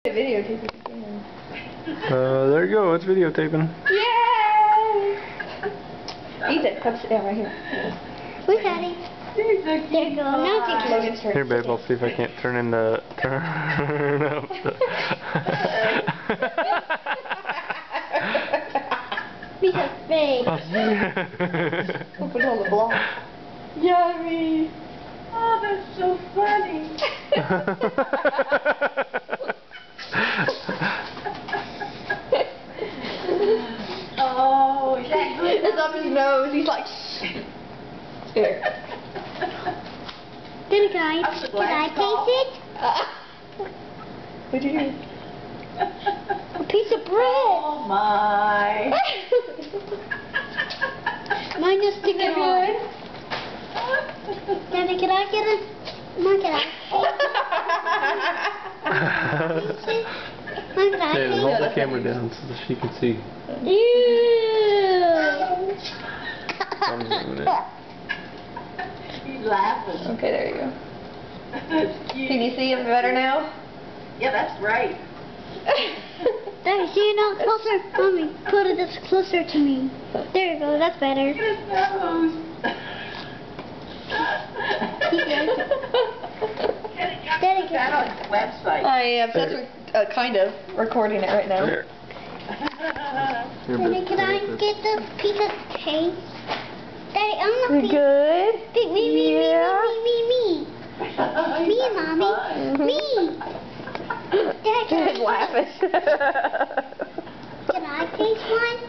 Videotape it again. There you go. It's videotaping. Yay! Ethan, come sit down right here. Who's Daddy? There you go. Now take Logan's turn. Here, babe. I'll see if I can't turn up. Piece of face. We'll put it on the block. Yummy! Oh, that's so funny. Oh, is that good? It's up his nose. He's like, here. Then can I taste it? What'd you do? A piece of bread. Oh my. Mine is sticking on. Daddy, can I get it? Mom, can I taste it? Mom, can I David, taste hold it? the camera down so that she can see. Ew. I'm zooming in. He's laughing. Okay, there you go. That's cute. Can you see him better now? Yeah, that's right. Daddy, see it now closer? Mommy, put it this closer to me. There you go, that's better. Look at his nose. Daddy, Put that on his website. I am just kind of recording it right now. There. Here, Daddy, babe. can I get the piece of cake? Daddy, I want a piece. Good? Me, Yeah. me, Mommy. Me. Daddy, can He's laughing. I taste one?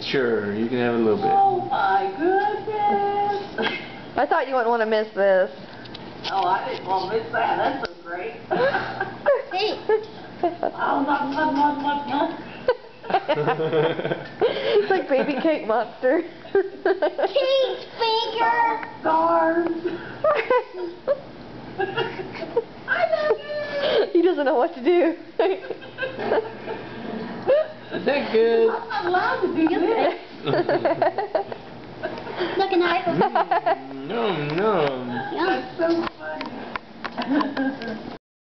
Sure, you can have a little bit. Oh my goodness. I thought you wouldn't want to miss this. Oh, I didn't want to miss that. That's so great. Hey. Oh, not. It's like baby cake monster. Cake finger. Stars. I love it. He doesn't know what to do. Is that good? I'm not allowed to do this. Look at that. Nom nom. Yum. That's so funny.